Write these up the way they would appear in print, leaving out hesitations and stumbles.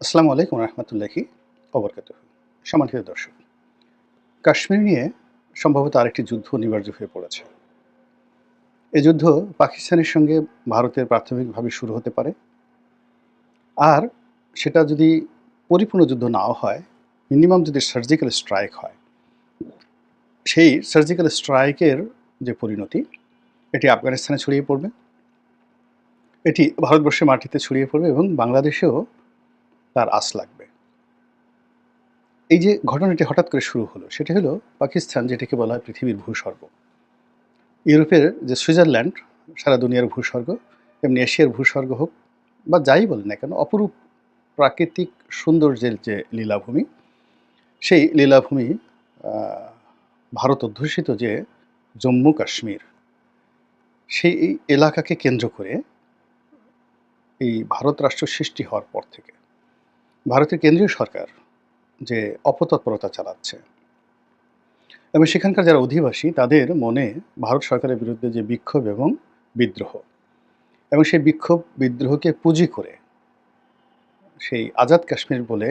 আসসালামু আলাইকুম রহমতুল্লাহি ওবরকাতুহু। সম্মানিত দর্শক, কাশ্মীর নিয়ে সম্ভবত আরেকটি যুদ্ধ অনিবার্য হয়ে পড়েছে। এ যুদ্ধ পাকিস্তানের সঙ্গে ভারতের প্রাথমিকভাবে শুরু হতে পারে। আর সেটা যদি পরিপূর্ণ যুদ্ধ নাও হয়, মিনিমাম যদি সার্জিক্যাল স্ট্রাইক হয়, সেই সার্জিক্যাল স্ট্রাইকের যে পরিণতি, এটি আফগানিস্তানে ছড়িয়ে পড়বে, এটি ভারতবর্ষের মাটিতে ছড়িয়ে পড়বে এবং বাংলাদেশেও তার আঁচ লাগবে। এই যে ঘটনাটি হঠাৎ করে শুরু হলো, সেটি হলো পাকিস্তান, যেটাকে বলা হয় পৃথিবীর ভূস্বর্গ। ইউরোপের যে সুইজারল্যান্ড সারা দুনিয়ার ভূস্বর্গ, তেমনি এশিয়ার ভূস্বর্গ হোক বা যাই বলেন না কেন, অপরূপ প্রাকৃতিক সৌন্দর্যের যে লীলাভূমি, সেই লীলাভূমি ভারত অধ্যুষিত যে জম্মু কাশ্মীর, সেই এলাকাকে কেন্দ্র করে এই ভারত রাষ্ট্র সৃষ্টি হওয়ার পর থেকে ভারতের কেন্দ্রীয় সরকার যে অপতৎপরতা চালাচ্ছে এবং সেখানকার যারা অধিবাসী, তাদের মনে ভারত সরকারের বিরুদ্ধে যে বিক্ষোভ এবং বিদ্রোহ, এবং সেই বিক্ষোভ বিদ্রোহকে পুঁজি করে সেই আজাদ কাশ্মীর বলে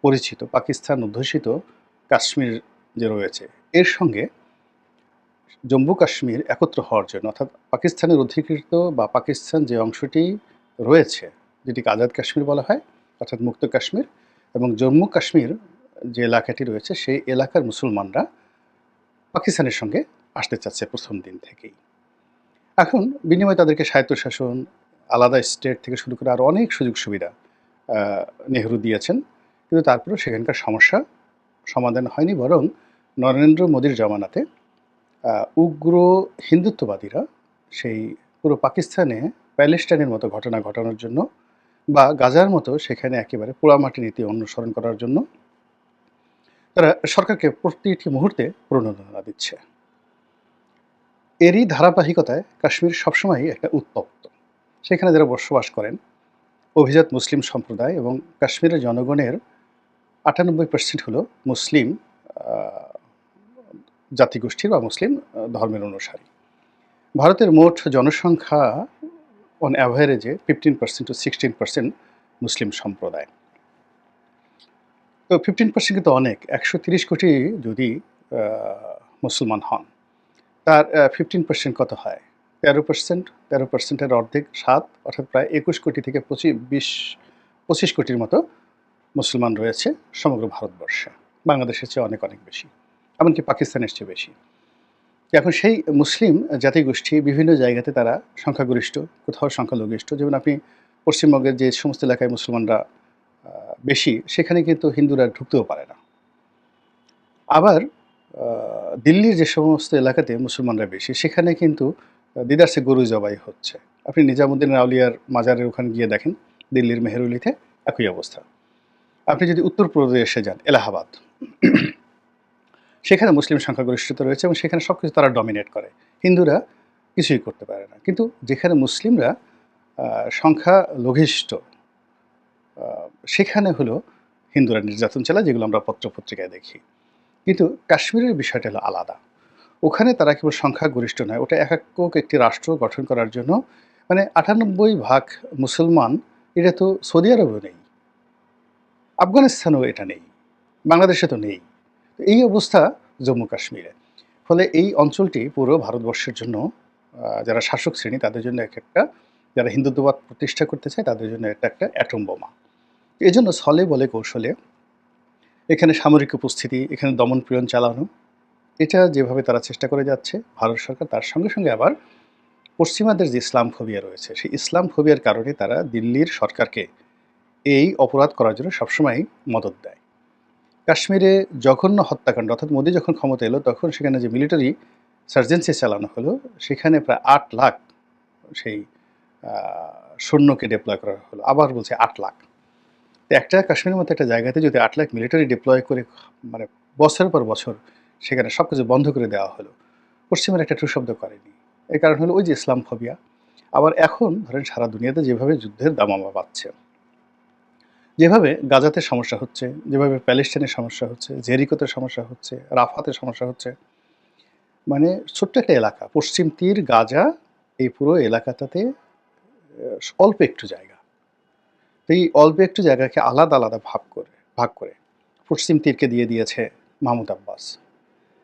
পরিচিত পাকিস্তান অধ্যুষিত কাশ্মীর যে রয়েছে, এর সঙ্গে জম্মু কাশ্মীর একত্র হওয়ার জন্য, অর্থাৎ পাকিস্তানের অধিকৃত বা পাকিস্তান যে অংশটি রয়েছে, যেটিকে আজাদ কাশ্মীর বলা হয়, অর্থাৎ মুক্ত কাশ্মীর, এবং জম্মু কাশ্মীর যে এলাকাটি রয়েছে, সেই এলাকার মুসলমানরা পাকিস্তানের সঙ্গে আসতে চাচ্ছে প্রথম দিন থেকেই। এখন বিনিময়ে তাদেরকে স্বায়ত্তশাসন, আলাদা স্টেট থেকে শুরু করে আরও অনেক সুযোগ সুবিধা নেহরু দিয়েছেন। কিন্তু তারপরেও সেখানকার সমস্যা সমাধান হয়নি, বরং নরেন্দ্র মোদীর জমানাতে উগ্র হিন্দুত্ববাদীরা সেই পুরো পাকিস্তানে প্যালেস্টাইনের মতো ঘটনা ঘটানোর জন্য বা গাজার মতো সেখানে একেবারে পোড়ামাটি নীতি অনুসরণ করার জন্য তারা সরকারকে প্রতিটি মুহূর্তে প্রণোদনা দিচ্ছে। এরই ধারাবাহিকতায় কাশ্মীর সবসময়ই একটা উত্তপ্ত। সেখানে যারা বসবাস করেন অভিজাত মুসলিম সম্প্রদায়, এবং কাশ্মীরের জনগণের ৯৮% হলো মুসলিম জাতিগোষ্ঠীর বা মুসলিম ধর্মের অনুসারী। ভারতের মোট জনসংখ্যা অন অ্যাভারেজে 15% to 16% মুসলিম সম্প্রদায়। তো 15% কিন্তু অনেক। ১৩০ কোটি যদি মুসলমান হন, তার 15% কত হয়? ১৩%, ১৩%-এর অর্ধেক ৭, অর্থাৎ প্রায় ২১ কোটি থেকে ২৫ কোটির মতো মুসলমান রয়েছে সমগ্র ভারতবর্ষে। বাংলাদেশের চেয়ে অনেক, অনেক বেশি। এমনকি পাকিস্তানের চেয়ে বেশি। এখন সেই মুসলিম জাতিগোষ্ঠী বিভিন্ন জায়গাতে তারা সংখ্যাগরিষ্ঠ, কোথাও সংখ্যালঘিষ্ঠ। যেমন আপনি পশ্চিমবঙ্গের যে সমস্ত এলাকায় মুসলমানরা বেশি, সেখানে কিন্তু হিন্দুরা ঢুকতেও পারে না। আবার দিল্লির যে সমস্ত এলাকাতে মুসলমানরা বেশি, সেখানে কিন্তু দিদারসে গরু জবাই হচ্ছে। আপনি নিজামুদ্দিন আউলিয়ার মাজারের ওখানে গিয়ে দেখেন, দিল্লির মেহেরুলিতে একই অবস্থা। আপনি যদি উত্তরপ্রদেশে যান, এলাহাবাদ, সেখানে মুসলিম সংখ্যাগরিষ্ঠতা রয়েছে এবং সেখানে সব কিছু তারা ডমিনেট করে। হিন্দুরা কিছুই করতে পারে না। কিন্তু যেখানে মুসলিমরা সংখ্যালঘিষ্ঠ, সেখানে হলো হিন্দুরা নির্যাতন চালায়, যেগুলো আমরা পত্রপত্রিকায় দেখি। কিন্তু কাশ্মীরের বিষয়টা হলো আলাদা। ওখানে তারা কেবল সংখ্যাগরিষ্ঠ নয়, ওটা একক একটি রাষ্ট্র গঠন করার জন্য, মানে ৯৮% মুসলমান, এটা তো সৌদি আরবেও নেই, আফগানিস্তানেও এটা নেই, বাংলাদেশে তো নেই। এই অবস্থা জম্মু কাশ্মীরে। ফলে এই অঞ্চলটি পুরো ভারতবর্ষের জন্য, যারা শাসক শ্রেণী তাদের জন্য একটা, যারা হিন্দুত্ববাদ প্রতিষ্ঠা করতে চায় তাদের জন্য এটা একটা অ্যাটম বোমা। এজন্য ছলে বলে কৌশলে এখানে সামরিক উপস্থিতি, এখানে দমন-পীড়ন চালানো, এটা যেভাবে তারা চেষ্টা করে যাচ্ছে ভারত সরকার, তার সঙ্গে সঙ্গে আবার পশ্চিমাদের যে ইসলাম ফোবিয়া রয়েছে, সেই ইসলাম ফোবিয়ার কারণে তারা দিল্লির সরকারকে এই অপরাধ করার জন্য সবসময়ই মদদ দেয়। কাশ্মীরে জঘন্য হত্যাকাণ্ড, অর্থাৎ মোদি যখন ক্ষমতা এলো তখন সেখানে যে মিলিটারি সার্জেন্সি চালানো হলো, সেখানে প্রায় ৮ লাখ সেই সৈন্যকে ডিপ্লয় করা হলো। আবার বলছে ৮ লাখ। তো একটা কাশ্মীরের মতো একটা জায়গাতে যদি ৮ লাখ মিলিটারি ডিপ্লয় করে, মানে বছরের পর বছর সেখানে সব কিছু বন্ধ করে দেওয়া হলো, পশ্চিমের একটা টু শব্দ করেনি। এর কারণ হলো ওই যে ইসলাম ফোবিয়া। আবার এখন ধরেন সারা দুনিয়াতে যেভাবে যুদ্ধের দামামা বাজছে, যেভাবে গাজাতে সমস্যা হচ্ছে, যেভাবে প্যালেস্টাইনের সমস্যা হচ্ছে, জেরিকোতে সমস্যা হচ্ছে, রাফাতে সমস্যা হচ্ছে, মানে ছোট্ট একটা এলাকা, পশ্চিম তীর, গাজা, এই পুরো এলাকাটাতে অল্প একটু জায়গা, তো এই অল্প একটু জায়গাকে আলাদা আলাদা ভাগ করে পশ্চিম তীরকে দিয়ে দিয়েছে মাহমুদ আব্বাস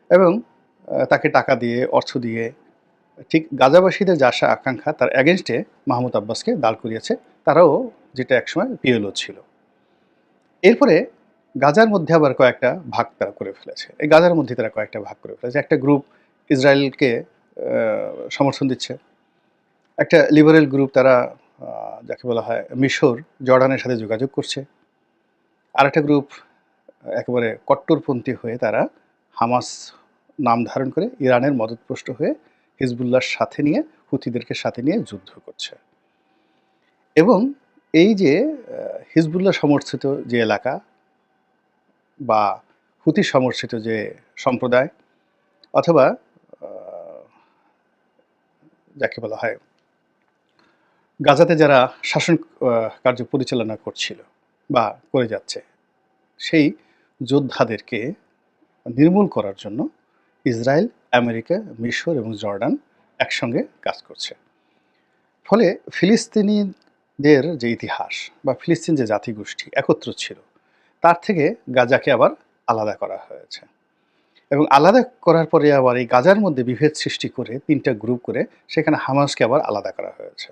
এবং তাকে টাকা দিয়ে, অর্থ দিয়ে ঠিক গাজাবাসীদের যা আশা আকাঙ্ক্ষা তার এগেনস্টে মাহমুদ আব্বাসকে দাঁড় করিয়েছে। তারাও যেটা একসময় পিএলও ছিল। এরপরে গাজার মধ্যে আবার কয়েকটা ভাগ তারা করে ফেলেছে। এই গাজার মধ্যে তারা কয়েকটা ভাগ করে ফেলেছে। একটা গ্রুপ ইসরায়েলকে সমর্থন দিচ্ছে। একটা লিবারেল গ্রুপ তারা যাকে বলা হয় মিশর, জর্ডানের সাথে যোগাযোগ করছে। আরেকটা গ্রুপ একেবারে কট্টরপন্থী হয়ে তারা হামাস নাম ধারণ করে ইরানের মদতপুষ্ট হয়ে হিজবুল্লাহর সাথে নিয়ে, হুথিদেরকে সাথে নিয়ে যুদ্ধ করছে। এবং এই যে হিজবুল্লাহ সমর্থিত যে এলাকা বা হুতি সমর্থিত যে সম্প্রদায় অথবা যাকে বলা হয় গাজাতে যারা শাসন কার্য পরিচালনা করছিল বা করে যাচ্ছে, সেই যোদ্ধাদেরকে নির্মূল করার জন্য ইসরায়েল, আমেরিকা, মিশর এবং জর্ডান একসঙ্গে কাজ করছে। ফলে ফিলিস্তিনিদের যে ইতিহাস বা ফিলিস্তিন যে জাতিগোষ্ঠী একত্র ছিল, তার থেকে গাজাকে আবার আলাদা করা হয়েছে। এবং আলাদা করার পরে আবার এই গাজার মধ্যে বিভেদ সৃষ্টি করে ৩টা গ্রুপ করে সেখানে হামাসকে আবার আলাদা করা হয়েছে।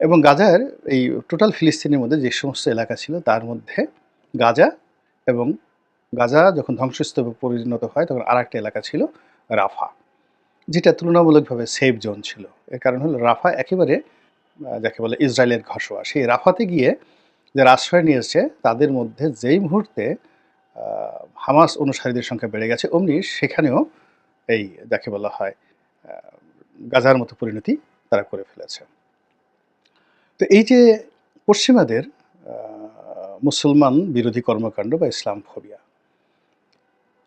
এবং গাজার এই টোটাল ফিলিস্তিনের মধ্যে যে সমস্ত এলাকা ছিল তার মধ্যে গাজা এবং গাজা যখন ধ্বংসস্তূপে পরিণত হয় তখন আরেকটা এলাকা ছিল রাফা, যেটা তুলনামূলকভাবে সেফ জোন ছিল। এর কারণ হলো রাফা একেবারে যাকে বলে ইসরায়েলের ঘসোয়া। সেই রাফাতে গিয়ে যারা আশ্রয় নিয়েছে তাদের মধ্যে যেই মুহূর্তে হামাস অনুসারীদের সংখ্যা বেড়ে গেছে অমনি সেখানেও এই যাকে বলা হয় গাজার মতো পরিণতি তারা করে ফেলেছে। তো এই যে পশ্চিমাদের মুসলমান বিরোধী কর্মকাণ্ড বা ইসলাম ফোবিয়া,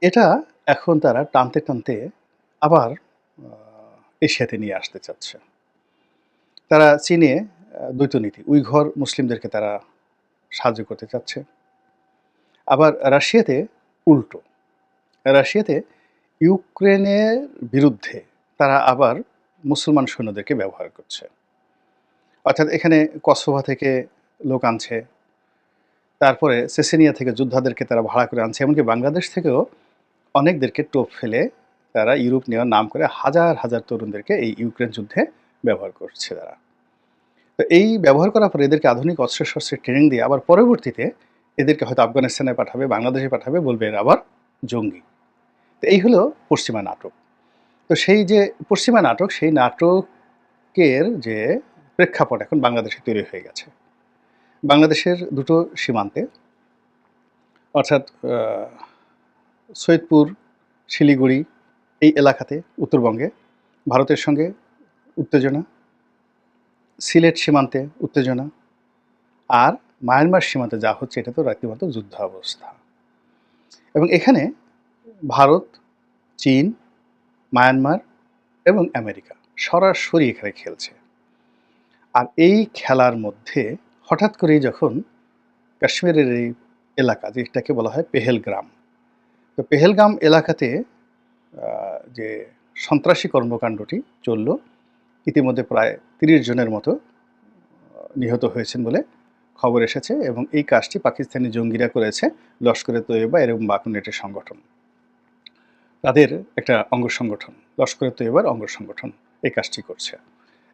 এটা এখন তারা টানতে টানতে আবার এশিয়াতে নিয়ে আসতে চাচ্ছে। তারা চীনে দ্বৈতনীতি, উইঘর মুসলিমদেরকে তারা সাহায্য করতে চাচ্ছে। আবার রাশিয়াতে উল্টো, রাশিয়াতে ইউক্রেনের বিরুদ্ধে তারা আবার মুসলমান সৈন্যদেরকে ব্যবহার করছে। অর্থাৎ এখানে কসোভো থেকে লোক আনছে, তারপরে চেচেনিয়া থেকে যোদ্ধাদেরকে তারা ভাড়া করে আনছে, এমনকি বাংলাদেশ থেকেও অনেকদেরকে টোপ ফেলে তারা ইউরোপ নেওয়ার নাম করে হাজার হাজার তরুণদেরকে এই ইউক্রেন যুদ্ধে ব্যবহার করছে তারা। তো এই ব্যবহার করার পরে এদেরকে আধুনিক অস্ত্রশস্ত্রের ট্রেনিং দিয়ে আবার পরবর্তীতে এদেরকে হয়তো আফগানিস্তানে পাঠাবে, বাংলাদেশে পাঠাবে, বলবে এরা আবার জঙ্গি। তো এই হলো পশ্চিমা নাটক। তো সেই যে পশ্চিমা নাটক, সেই নাটকের যে প্রেক্ষাপট এখন বাংলাদেশে তৈরি হয়ে গেছে। বাংলাদেশের দুটো সীমান্তে অর্থাৎ সৈয়দপুর, শিলিগুড়ি এই এলাকাতে উত্তরবঙ্গে ভারতের সঙ্গে উত্তেজনা, সিলেট সীমান্তে উত্তেজনা, আর মায়ানমার সীমান্তে যা হচ্ছে এটা তো রীতিমতো যুদ্ধাবস্থা। এবং এখানে ভারত, চীন, মায়ানমার এবং আমেরিকা সরাসরি এখানে খেলছে। আর এই খেলার মধ্যে হঠাৎ করেই যখন কাশ্মীরের এই এলাকা যেটাকে বলা হয় পেহেলগ্রাম, তো পেহেলগাম এলাকাতে যে সন্ত্রাসী কর্মকাণ্ডটি চলল, ইতিমধ্যে প্রায় ৩০ জনের মতো নিহত হয়েছেন বলে খবর এসেছে। এবং এই কাজটি পাকিস্তানি জঙ্গিরা করেছে, লস্করে তৈয়বা এরকম বাকনেটের সংগঠন, তাদের একটা অঙ্গ সংগঠন, লস্করে তৈয়বার অঙ্গ সংগঠন এই কাজটি করছে।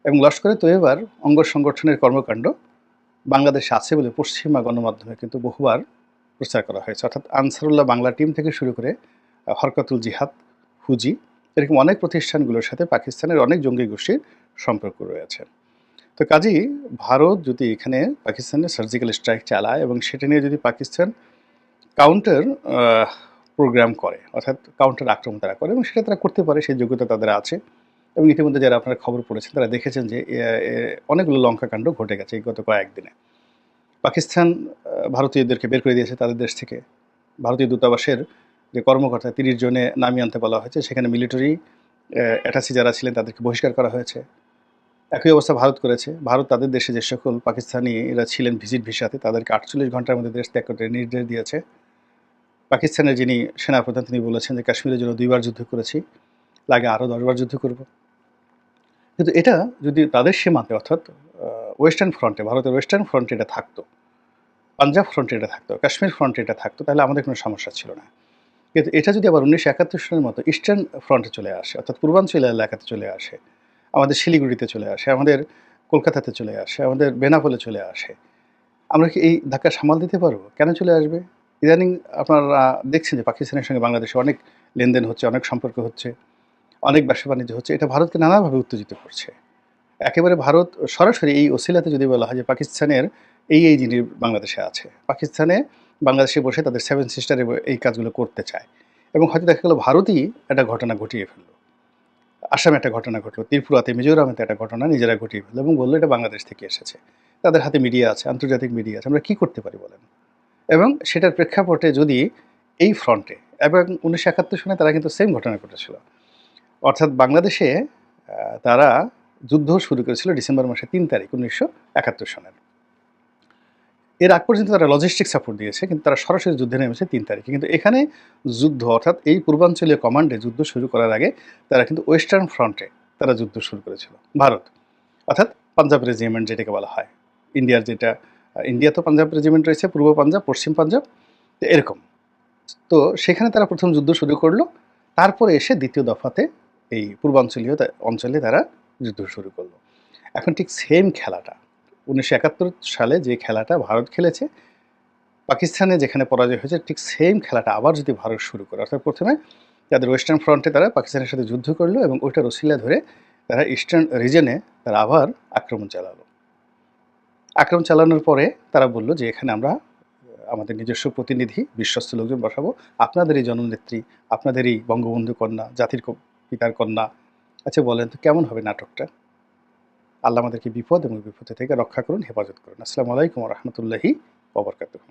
এবং লস্করে তৈয়বার অঙ্গ সংগঠনের কর্মকাণ্ড বাংলাদেশে আছে বলে পশ্চিমা গণমাধ্যমে কিন্তু বহুবার প্রচার করা হয়েছে। অর্থাৎ আনসারুল্লাহ বাংলা টিম থেকে শুরু করে হরকাতুল জিহাদ, হুজি, এরকম অনেক প্রতিষ্ঠানগুলোর সাথে পাকিস্তানের অনেক জঙ্গি গোষ্ঠীর সম্পর্ক রয়েছে। তো কাজেই ভারত যদি এখানে পাকিস্তানের সার্জিক্যাল স্ট্রাইক চালায় এবং সেটা নিয়ে যদি পাকিস্তান কাউন্টার প্রোগ্রাম করে, অর্থাৎ কাউন্টার আক্রমণ তারা করে, এবং সেটা তারা করতে পারে, সেই যোগ্যতা তাদের আছে। এবং ইতিমধ্যে যারা আপনারা খবর পড়েছেন তারা দেখেছেন যে অনেকগুলো লঙ্কাকাণ্ড ঘটে গেছে এই গত কয়েকদিনে। পাকিস্তান ভারতীয়দেরকে বের করে দিয়েছে তাদের দেশ থেকে। ভারতীয় দূতাবাসের যে কর্মকর্তা ৩০ জনে নামিয়ে আনতে বলা হয়েছে, সেখানে মিলিটারি অ্যাটাচি যারা ছিলেন তাদেরকে বহিষ্কার করা হয়েছে। একই অবস্থা ভারত করেছে। ভারত তাদের দেশে যে সকল পাকিস্তানিরা ছিলেন ভিজিট ভিসাতে তাদেরকে ৪৮ ঘন্টার মধ্যে দেশ ত্যাগ করতে নির্দেশ দিয়েছে। পাকিস্তানের যিনি সেনাপ্রধান তিনি বলেছেন যে কাশ্মীরের জন্য ২ বার যুদ্ধ করেছি, লাগে আরও ১০ বার যুদ্ধ করব। কিন্তু এটা যদি তাদের সীমান্তে অর্থাৎ ওয়েস্টার্ন ফ্রন্টে, ভারতের ওয়েস্টার্ন ফ্রন্টে এটা থাকতো, পাঞ্জাব ফ্রন্টে এটা থাকতো, কাশ্মীর ফ্রন্টে এটা থাকতো, তাহলে আমাদের কোনো সমস্যা ছিল না। কিন্তু এটা যদি আবার ১৯৭১ সনের মতো ইস্টার্ন ফ্রন্টে চলে আসে, অর্থাৎ পূর্বাঞ্চলীয় এলাকাতে চলে আসে, আমাদের শিলিগুড়িতে চলে আসে, আমাদের কলকাতাতে চলে আসে, আমাদের বেনাপোলে চলে আসে, আমরা কি এই ধাক্কা সামাল দিতে পারবো? কেন চলে আসবে? ইদানিং আপনারা দেখছেন যে পাকিস্তানের সঙ্গে বাংলাদেশে অনেক লেনদেন হচ্ছে, অনেক সম্পর্ক হচ্ছে, অনেক ব্যবসা-বাণিজ্য হচ্ছে। এটা ভারতকে নানাভাবে উত্তেজিত করছে। একেবারে ভারত সরাসরি এই ওসিলাতে যদি বলা হয় যে পাকিস্তানের এই জিনিস বাংলাদেশে আছে। পাকিস্তানে বাংলাদেশে বসে তাদের সেভেন সিস্টার এই কাজগুলো করতে চায়। এবং হয়তো দেখা গেল ভারতই একটা ঘটনা ঘটিয়ে ফেলল। আসামে একটা ঘটনা ঘটলো, ত্রিপুরাতে, মিজোরামেতে একটা ঘটনা নিজেরা ঘটিয়ে ফেলল এবং বলল এটা বাংলাদেশ থেকে এসেছে। তাদের হাতে মিডিয়া আছে, আন্তর্জাতিক মিডিয়া আছে। আমরা কি করতে পারি বলেন? এবং সেটার প্রেক্ষাপটে যদি এই ফ্রন্টে এবং ১৯৭১ সনে তারা কিন্তু সেম ঘটনা ঘটেছিল। অর্থাৎ বাংলাদেশে তারা যুদ্ধ শুরু করেছিল ডিসেম্বর মাসের ৩ তারিখ ১৯৭১ সনের। এর আগ পর্যন্ত তারা লজিস্টিক সাপোর্ট দিয়েছে, কিন্তু তারা সরাসরি যুদ্ধে নেমেছে ৩ তারিখে। কিন্তু এখানে যুদ্ধ, অর্থাৎ এই পূর্বাঞ্চলীয় কমান্ডে যুদ্ধ শুরু করার আগে তারা কিন্তু ওয়েস্টার্ন ফ্রন্টে তারা যুদ্ধ শুরু করেছিল, ভারত। অর্থাৎ পাঞ্জাব রেজিমেন্ট যেটাকে বলা হয়। ইন্ডিয়ার যেটা ইন্ডিয়া তো পাঞ্জাব রেজিমেন্ট রয়েছে, পূর্ব পাঞ্জাব, পশ্চিম পাঞ্জাব, তো এরকম। তো সেখানে তারা ১ম যুদ্ধ শুরু করলো। তারপরে এসে ২য় দফাতে এই পূর্বাঞ্চলীয় অঞ্চলে তারা যুদ্ধ শুরু করলো। এখন ঠিক সেম খেলাটা ১৯৭১ সালে যে খেলাটা ভারত খেলেছে, পাকিস্তানে যেখানে পরাজয় হয়েছে, ঠিক সেম খেলাটা আবার যদি ভারত শুরু করে, অর্থাৎ ১ম এ তাদের ওয়েস্টার্ন ফ্রন্টে তারা পাকিস্তানের সাথে যুদ্ধ করলো এবং ওইটার ওসিলা ধরে তারা ইস্টার্ন রিজনে তারা আবার আক্রমণ চালালো। আক্রমণ চালানোর পরে তারা বলল যে এখানে আমরা আমাদের নিজস্ব প্রতিনিধি, বিশ্বস্ত লোকজন বসাবো। আপনাদের এই জননেত্রী, আপনাদের এই বঙ্গবন্ধু কন্যা, জাতির পিতার কন্যা। আচ্ছা বলেন তো কেমন হবে নাটকটা? আল্লাহ আমাদেরকে বিপদ এবং বিপত্তি থেকে রক্ষা করুন, হেফাজত করুন। আসসালামু আলাইকুম ওয়া রাহমাতুল্লাহি ওয়া বারাকাতুহু।